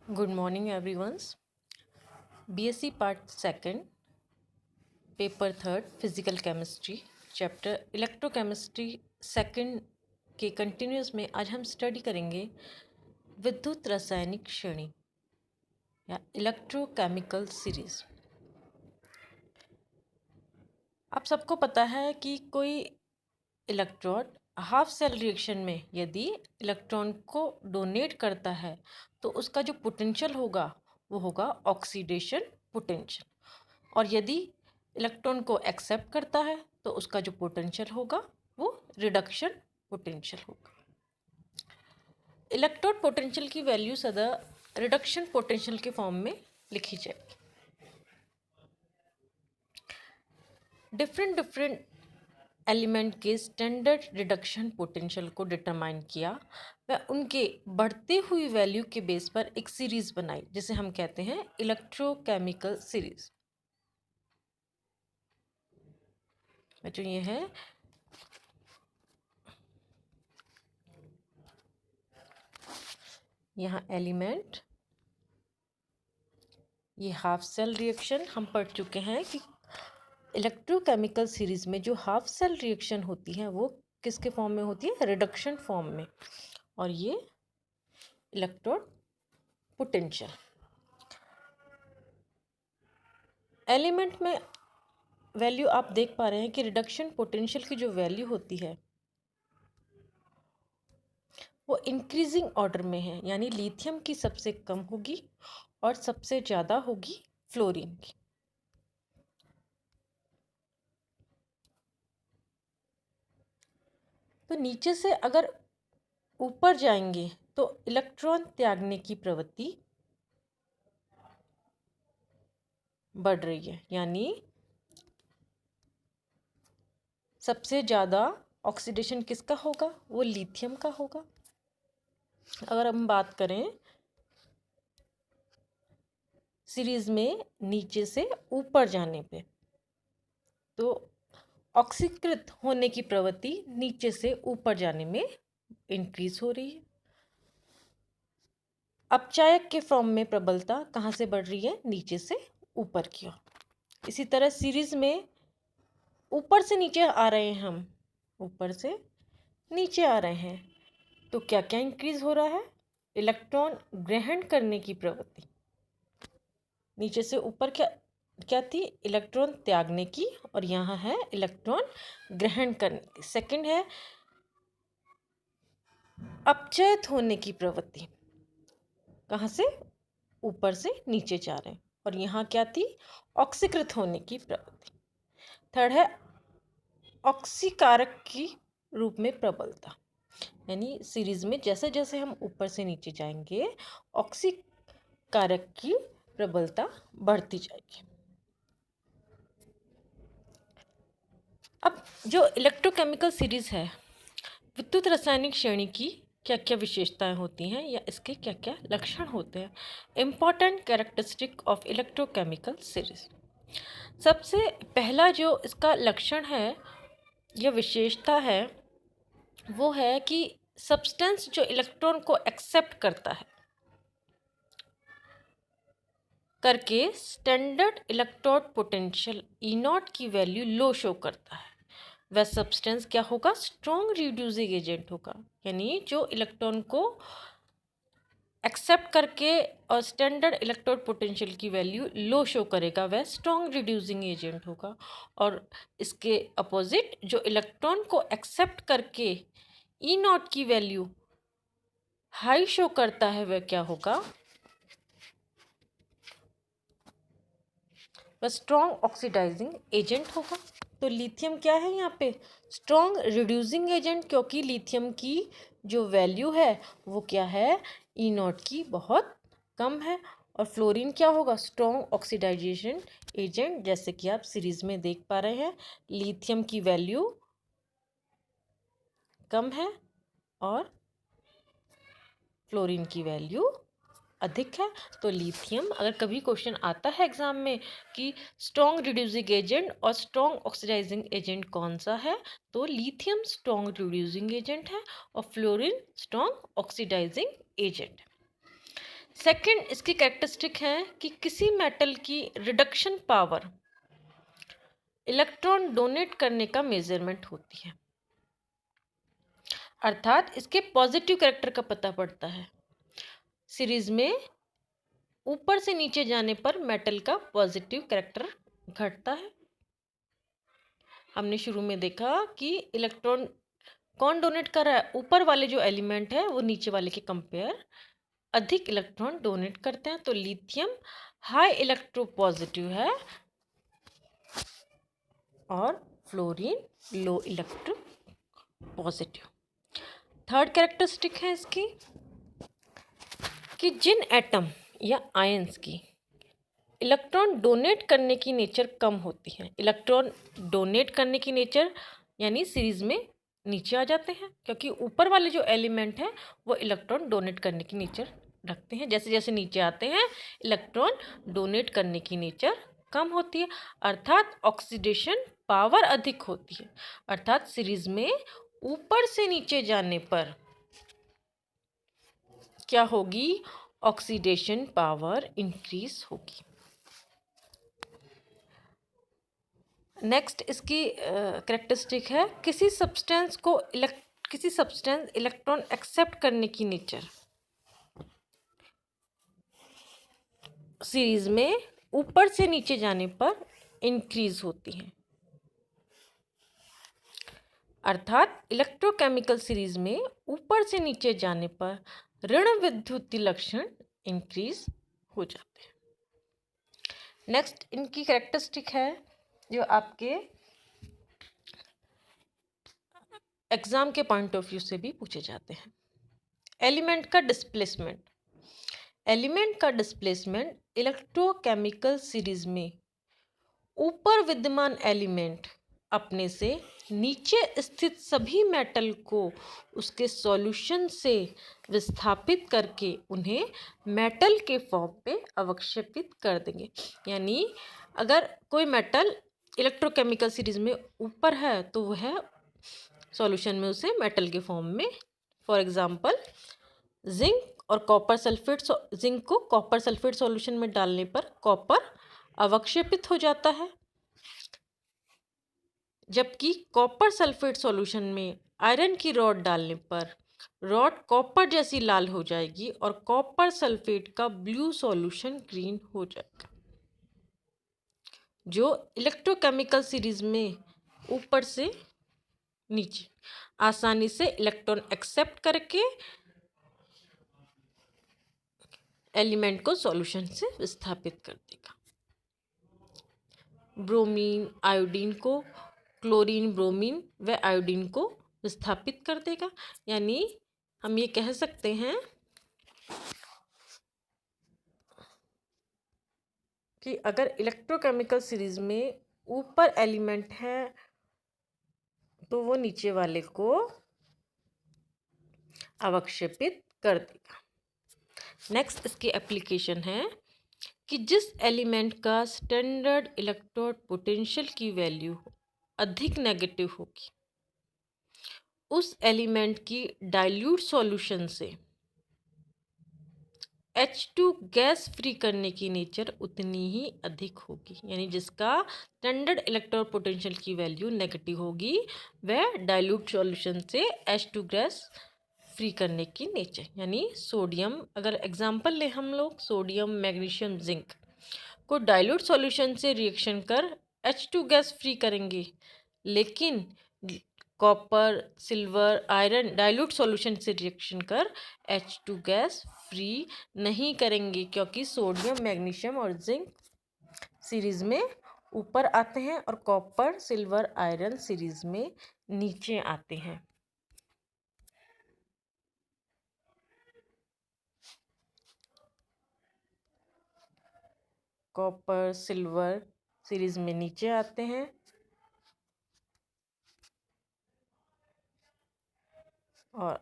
Good morning, everyone. BSc Part Second, Paper Third, Physical Chemistry, Chapter Electrochemistry second के continuous में आज हम study करेंगे विद्युत रासायनिक श्रेणी या इलेक्ट्रोकेमिकल सीरीज। आप सबको पता है कि कोई इलेक्ट्रोड हाफ सेल रिएक्शन में यदि इलेक्ट्रॉन को डोनेट करता है तो उसका जो पोटेंशियल होगा वो होगा ऑक्सीडेशन पोटेंशियल, और यदि इलेक्ट्रॉन को एक्सेप्ट करता है तो उसका जो पोटेंशियल होगा वो रिडक्शन पोटेंशियल होगा। इलेक्ट्रोड पोटेंशियल की वैल्यू सदा रिडक्शन पोटेंशियल के फॉर्म में लिखी जाएगी। डिफरेंट एलिमेंट के स्टैंडर्ड रिडक्शन पोटेंशियल को डिटरमाइन किया व उनके बढ़ती हुई वैल्यू के बेस पर एक सीरीज बनाई जिसे हम कहते हैं इलेक्ट्रोकेमिकल सीरीज। जो ये है यहाँ एलिमेंट, ये हाफ सेल रिएक्शन हम पढ़ चुके हैं कि इलेक्ट्रोकेमिकल सीरीज में जो हाफ सेल रिएक्शन होती है वो किसके फॉर्म में होती है, रिडक्शन फॉर्म में, और ये इलेक्ट्रोड पोटेंशियल। एलिमेंट में वैल्यू आप देख पा रहे हैं कि रिडक्शन पोटेंशियल की जो वैल्यू होती है वो इंक्रीजिंग ऑर्डर में है, यानी लिथियम की सबसे कम होगी और सबसे ज़्यादा होगी फ्लोरीन की। तो नीचे से अगर ऊपर जाएंगे तो इलेक्ट्रॉन त्यागने की प्रवृत्ति बढ़ रही है, यानी सबसे ज़्यादा ऑक्सीडेशन किसका होगा, वो लिथियम का होगा। अगर हम बात करें सीरीज में नीचे से ऊपर जाने पे तो ऑक्सीकृत होने की प्रवृत्ति नीचे से ऊपर जाने में इंक्रीज हो रही है। अपचायक के फॉर्म में प्रबलता कहाँ से बढ़ रही है, नीचे से ऊपर की ओर। इसी तरह सीरीज में ऊपर से नीचे आ रहे हैं, हम ऊपर से नीचे आ रहे हैं तो क्या क्या इंक्रीज हो रहा है, इलेक्ट्रॉन ग्रहण करने की प्रवृत्ति। नीचे से ऊपर क्या क्या थी, इलेक्ट्रॉन त्यागने की, और यहाँ है इलेक्ट्रॉन ग्रहण करने की। सेकंड है अपचयित होने की प्रवृत्ति, कहाँ से, ऊपर से नीचे जा रहे हैं, और यहाँ क्या थी, ऑक्सीकृत होने की प्रवृत्ति। थर्ड है ऑक्सीकारक की रूप में प्रबलता, यानी सीरीज में जैसे जैसे हम ऊपर से नीचे जाएंगे ऑक्सीकारक की प्रबलता बढ़ती जाएगी। अब जो इलेक्ट्रोकेमिकल सीरीज है, विद्युत रासायनिक श्रेणी की क्या क्या विशेषताएं होती हैं या इसके क्या क्या लक्षण होते हैं। Important characteristic of electrochemical series. सबसे पहला जो इसका लक्षण है या विशेषता है वो है कि सब्सटेंस जो इलेक्ट्रॉन को एक्सेप्ट करता है करके standard electrode potential E not की वैल्यू लो शो करता है, वह सब्सटेंस क्या होगा, स्ट्रॉन्ग रिड्यूसिंग एजेंट होगा। यानी जो इलेक्ट्रॉन को एक्सेप्ट करके और स्टैंडर्ड इलेक्ट्रोड पोटेंशियल की वैल्यू लो शो करेगा वह स्ट्रॉन्ग रिड्यूसिंग एजेंट होगा। और इसके अपोजिट जो इलेक्ट्रॉन को एक्सेप्ट करके ई नॉट की वैल्यू हाई शो करता है वह क्या होगा, वह स्ट्रॉन्ग ऑक्सीडाइजिंग एजेंट होगा। तो लिथियम क्या है यहाँ पे, स्ट्रॉन्ग रिड्यूसिंग एजेंट, क्योंकि लिथियम की जो वैल्यू है वो क्या है, ई नॉट की बहुत कम है। और फ्लोरीन क्या होगा, स्ट्रॉन्ग ऑक्सीडाइजेशन एजेंट, जैसे कि आप सीरीज में देख पा रहे हैं लिथियम की वैल्यू कम है और फ्लोरीन की वैल्यू अधिक है। तो लिथियम, अगर कभी क्वेश्चन आता है एग्जाम में कि स्ट्रॉन्ग रिड्यूसिंग एजेंट और स्ट्रॉन्ग ऑक्सीडाइजिंग एजेंट कौन सा है, तो लिथियम स्ट्रॉन्ग रिड्यूसिंग एजेंट है और fluorine strong oxidizing agent. Second इसकी कैरेक्टरिस्टिक है कि किसी मेटल की रिडक्शन पावर इलेक्ट्रॉन डोनेट करने का मेजरमेंट होती है, अर्थात इसके पॉजिटिव कैरेक्टर का पता पड़ता है। सीरीज में ऊपर से नीचे जाने पर मेटल का पॉजिटिव कैरेक्टर घटता है। हमने शुरू में देखा कि इलेक्ट्रॉन कौन डोनेट कर रहा है, ऊपर वाले जो एलिमेंट है वो नीचे वाले के कंपेयर अधिक इलेक्ट्रॉन डोनेट करते हैं। तो लिथियम हाई इलेक्ट्रोपॉजिटिव है और फ्लोरीन लो इलेक्ट्रो पॉजिटिव। थर्ड कैरेक्टरिस्टिक है इसकी कि जिन एटम या आयंस की इलेक्ट्रॉन डोनेट करने की नेचर कम होती है, इलेक्ट्रॉन डोनेट करने की नेचर यानी सीरीज में नीचे आ जाते हैं, क्योंकि ऊपर वाले जो एलिमेंट हैं वो इलेक्ट्रॉन डोनेट करने की नेचर रखते हैं। जैसे जैसे नीचे आते हैं इलेक्ट्रॉन डोनेट करने की नेचर कम होती है, अर्थात ऑक्सीडेशन पावर अधिक होती है। अर्थात सीरीज में ऊपर से नीचे जाने पर क्या होगी, ऑक्सीडेशन पावर इंक्रीज होगी। नेक्स्ट इसकी कैरेक्टरिस्टिक है किसी सब्सटेंस इलेक्ट्रॉन एक्सेप्ट करने की नेचर सीरीज में ऊपर से नीचे जाने पर इंक्रीज होती है, अर्थात इलेक्ट्रोकेमिकल सीरीज में ऊपर से नीचे जाने पर ऋण विद्युतीय लक्षण इंक्रीज हो जाते हैं। नेक्स्ट इनकी कैरेक्टरिस्टिक है जो आपके एग्जाम के पॉइंट ऑफ व्यू से भी पूछे जाते हैं। एलिमेंट का डिस्प्लेसमेंट। एलिमेंट का डिस्प्लेसमेंट इलेक्ट्रोकेमिकल सीरीज में ऊपर विद्यमान एलिमेंट अपने से नीचे स्थित सभी मेटल को उसके सॉल्यूशन से विस्थापित करके उन्हें मेटल के फॉर्म पे अवक्षेपित कर देंगे। यानी अगर कोई मेटल इलेक्ट्रोकेमिकल सीरीज में ऊपर है तो वह सॉल्यूशन में उसे मेटल के फॉर्म में, फॉर एग्जांपल जिंक और कॉपर सल्फेट, जिंक को कॉपर सल्फेट सॉल्यूशन में डालने पर कॉपर अवक्षेपित हो जाता है, जबकि कॉपर सल्फेट सॉल्यूशन में आयरन की रॉड डालने पर रॉड कॉपर जैसी लाल हो जाएगी और कॉपर सल्फेट का ब्लू सॉल्यूशन ग्रीन हो जाएगा। जो इलेक्ट्रोकेमिकल सीरीज में ऊपर से नीचे आसानी से इलेक्ट्रॉन एक्सेप्ट करके एलिमेंट को सॉल्यूशन से विस्थापित कर देगा। ब्रोमीन आयोडीन को, क्लोरीन ब्रोमीन व आयोडीन को विस्थापित कर देगा। यानी हम ये कह सकते हैं कि अगर इलेक्ट्रोकेमिकल सीरीज में ऊपर एलिमेंट है तो वो नीचे वाले को अवक्षेपित कर देगा। नेक्स्ट इसकी एप्लीकेशन है कि जिस एलिमेंट का स्टैंडर्ड इलेक्ट्रोड पोटेंशियल की वैल्यू अधिक नेगेटिव होगी उस एलिमेंट की डाइल्यूट सॉल्यूशन से H2 गैस फ्री करने की नेचर उतनी ही अधिक होगी। यानी जिसका स्टैंडर्ड इलेक्ट्रोड पोटेंशियल की वैल्यू नेगेटिव होगी वह डाइल्यूट सॉल्यूशन से H2 गैस फ्री करने की नेचर, यानी सोडियम, अगर एग्जांपल ले हम लोग सोडियम मैग्नीशियम जिंक को डाइल्यूट सॉल्यूशन से रिएक्शन कर H2 गैस फ्री करेंगे, लेकिन copper silver iron dilute solution से रिएक्शन कर H2 गैस फ्री नहीं करेंगे, क्योंकि सोडियम मैग्नीशियम और जिंक सीरीज में ऊपर आते हैं और कॉपर सिल्वर आयरन सीरीज में नीचे आते हैं। कॉपर सिल्वर सीरीज में नीचे आते हैं और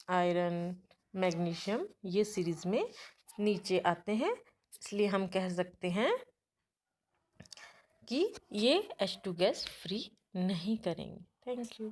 आयरन मैग्नीशियम ये सीरीज में नीचे आते हैं। इसलिए हम कह सकते हैं कि ये H2 गैस फ्री नहीं करेंगे। Thank you.